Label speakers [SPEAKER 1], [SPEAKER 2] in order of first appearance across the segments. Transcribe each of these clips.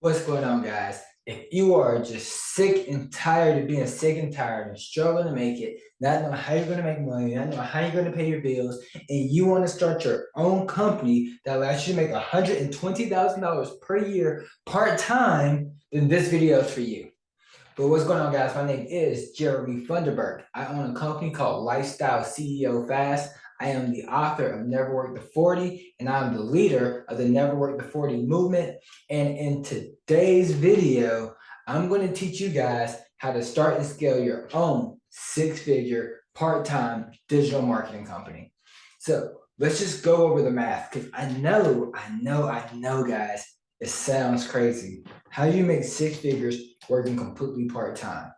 [SPEAKER 1] What's going on, guys? If you are just sick and tired of being sick and tired and struggling to make it, not knowing how you're going to make money, not knowing how you're going to pay your bills, and you want to start your own company that allows you to make $120,000 per year part-time, then this video is for you. But what's going on, guys? My name is Jeremy Funderburk. I own a company called Lifestyle CEO Fast. I am the author of Never Work the 40, and I'm the leader of the Never Work the 40 movement. And in today's video, I'm going to teach you guys how to start and scale your own six-figure part-time digital marketing company. So let's just go over the math, because I know, guys, it sounds crazy. How do you make six figures working completely part-time?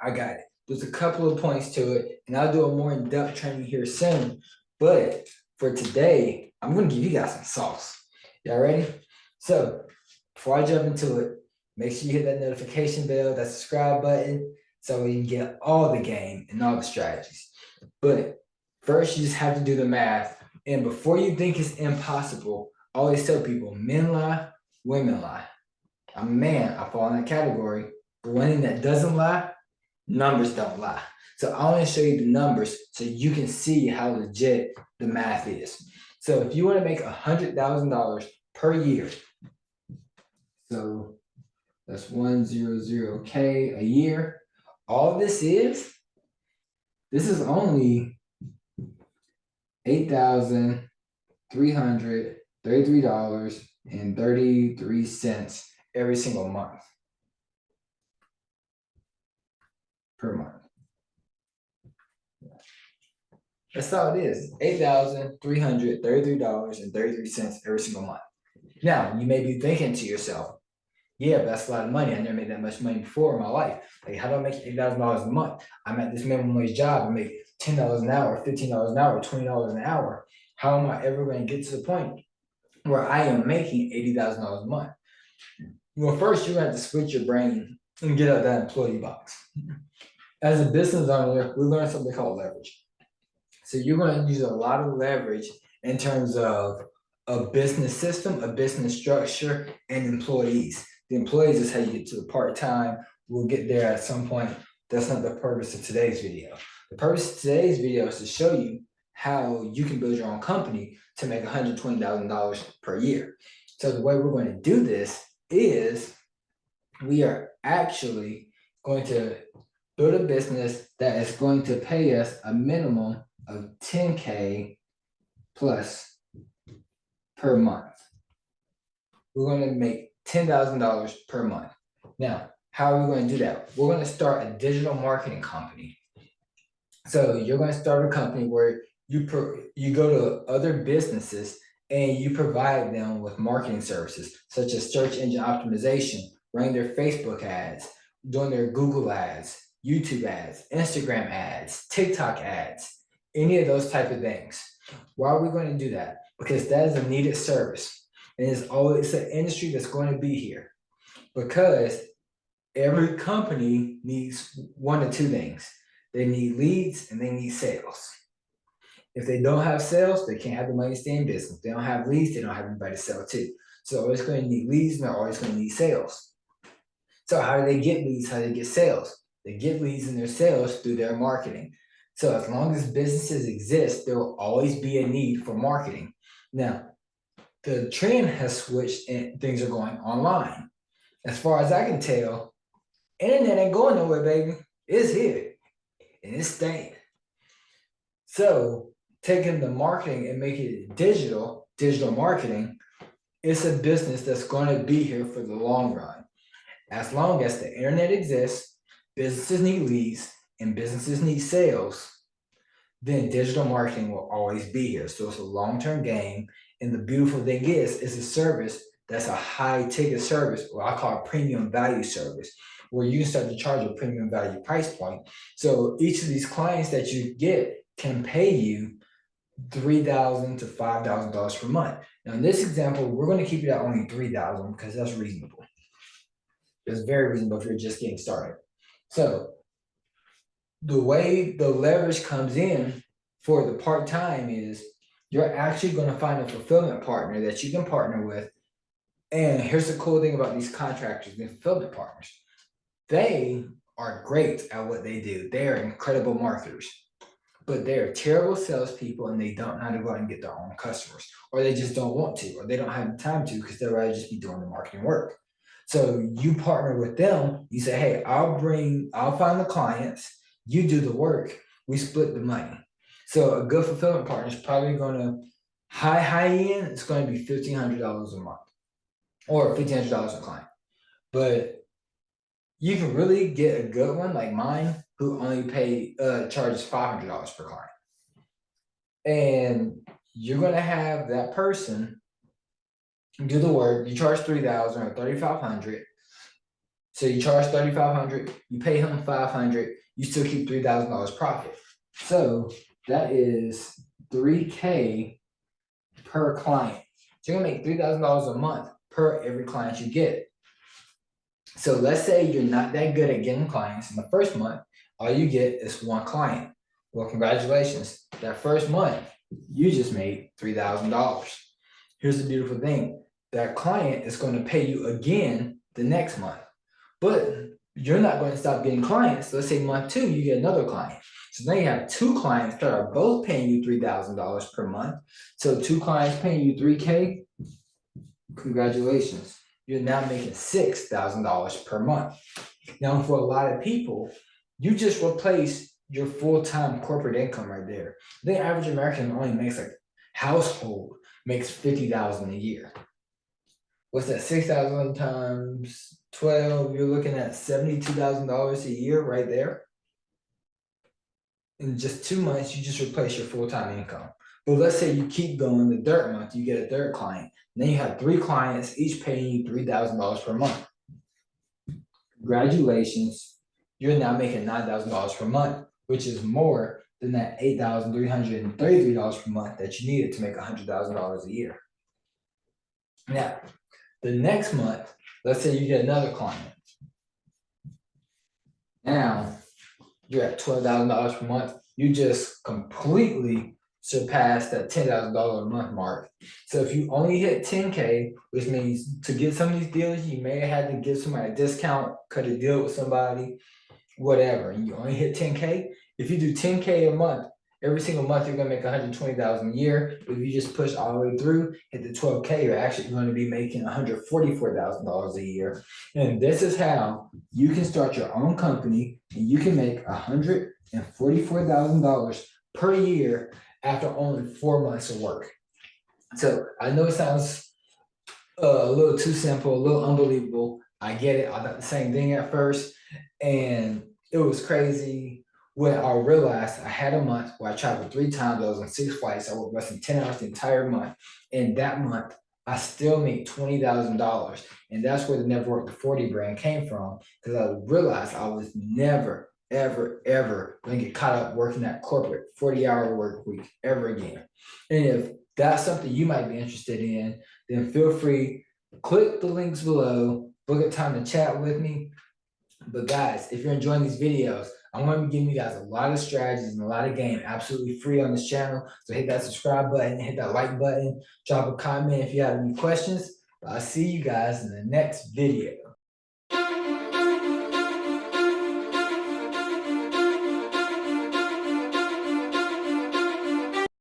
[SPEAKER 1] I got it. There's a couple of points to it, and I'll do a more in-depth training here soon. But for today, I'm going to give you guys some sauce. Y'all ready? So before I jump into it, make sure you hit that notification bell, that subscribe button, so you can get all the game and all the strategies. But first, you just have to do the math. And before you think it's impossible, I always tell people, men lie, women lie. I'm a man, I fall in that category. But one thing that doesn't lie, numbers don't lie. So I want to show you the numbers so you can see how legit the math is. So if you want to make $100,000 per year, so that's 100K a year. All this is only $8,333.33 every single month. Per month. That's all it is. $8,333.33 every single month. Now, you may be thinking to yourself, yeah, but that's a lot of money. I never made that much money before in my life. Like, how do I make $8,000 a month? I'm at this minimum wage job. I make $10 an hour, $15 an hour, $20 an hour. How am I ever going to get to the point where I am making $80,000 a month? Well, first, you're going to have to switch your brain and get out of that employee box. As a business owner, we learn something called leverage. So you're going to use a lot of leverage in terms of a business system, a business structure, and employees. The employees is how you get to the part-time. We'll get there at some point. That's not the purpose of today's video. The purpose of today's video is to show you how you can build your own company to make $120,000 per year. So the way we're going to do this is we are actually going to build a business that is going to pay us a minimum of $10K plus per month. We're going to make $10,000 per month. Now, how are we going to do that? We're going to start a digital marketing company. So you're going to start a company where you go to other businesses and you provide them with marketing services, such as search engine optimization, running their Facebook ads, doing their Google ads, YouTube ads, Instagram ads, TikTok ads, any of those type of things. Why are we going to do that? Because that is a needed service. And it's an industry that's going to be here. Because every company needs one of two things. They need leads and they need sales. If they don't have sales, they can't have the money to stay in business. If they don't have leads, they don't have anybody to sell to. So they're always going to need leads and they're always going to need sales. So how do they get leads? How do they get sales? They get leads and their sales through their marketing. So as long as businesses exist, there will always be a need for marketing. Now, the trend has switched and things are going online. As far as I can tell, internet ain't going nowhere, baby. It's here and it's staying. So taking the marketing and making it digital marketing, it's a business that's going to be here for the long run. As long as the internet exists, businesses need leads, and businesses need sales, then digital marketing will always be here. So it's a long-term game. And the beautiful thing is, it's a service that's a high-ticket service, or I call it premium value service, where you can start to charge a premium value price point. So each of these clients that you get can pay you $3,000 to $5,000 per month. Now, in this example, we're going to keep it at only $3,000 because that's reasonable. It's very reasonable if you're just getting started. So the way the leverage comes in for the part-time is you're actually going to find a fulfillment partner that you can partner with And here's the cool thing about these contractors and fulfillment partners. They are great at what they do. They are incredible marketers, but they're terrible salespeople and they don't know how to go out and get their own customers, or they just don't want to, or they don't have the time to because they'd rather just be doing the marketing work. So you partner with them, you say, hey, I'll find the clients, you do the work, we split the money. So a good fulfillment partner is probably going to high end, it's going to be $1,500 a month or $1,500 a client. But you can really get a good one like mine, who only charges $500 per client. And you're gonna have that person do the work. You charge $3,000 or $3,500. So you charge $3,500, you pay him $500, you still keep $3,000 profit. So that is $3K per client. So you're gonna make $3,000 a month per every client you get. So let's say you're not that good at getting clients in the first month, all you get is one client. Well, congratulations. That first month, you just made $3,000. Here's the beautiful thing. That client is going to pay you again the next month, but you're not going to stop getting clients. Let's say month 2, you get another client. So now you have 2 clients that are both paying you $3,000 per month. So 2 clients paying you $3K. Congratulations. You're now making $6,000 per month. Now, for a lot of people, you just replace your full-time corporate income right there. The average American only makes household makes $50,000 a year. What's that? 6,000 times 12, you're looking at $72,000 a year right there. In just 2 months, you just replace your full-time income. But let's say you keep going the third month, you get a third client. Then you have 3 clients, each paying you $3,000 per month. Congratulations, you're now making $9,000 per month, which is more than that $8,333 per month that you needed to make $100,000 a year. Now, the next month, let's say you get another client. Now, you're at $12,000 per month. You just completely surpassed that $10,000 a month mark. So if you only hit 10K, which means to get some of these deals, you may have had to give somebody a discount, cut a deal with somebody, whatever, and you only hit 10K. If you do 10K a month, every single month you're gonna make $120,000 a year. If you just push all the way through, hit the 12K, you're actually going to be making $144,000 a year. And this is how you can start your own company and you can make $144,000 per year after only 4 months of work. So I know it sounds a little too simple, a little unbelievable. I get it. I thought the same thing at first, and it was crazy when I realized I had a month where I traveled 3 times. I was on 6 flights. I worked less than 10 hours the entire month, and that month I still made $20,000, and that's where the Never Work to 40 brand came from, because I realized I was never, ever going to get caught up working that corporate 40-hour work week ever again. And if that's something you might be interested in, then feel free, click the links below, book a time to chat with me. But guys, if you're enjoying these videos, I'm going to be giving you guys a lot of strategies and a lot of game absolutely free on this channel. So hit that subscribe button, hit that like button, drop a comment if you have any questions. I'll see you guys in the next video.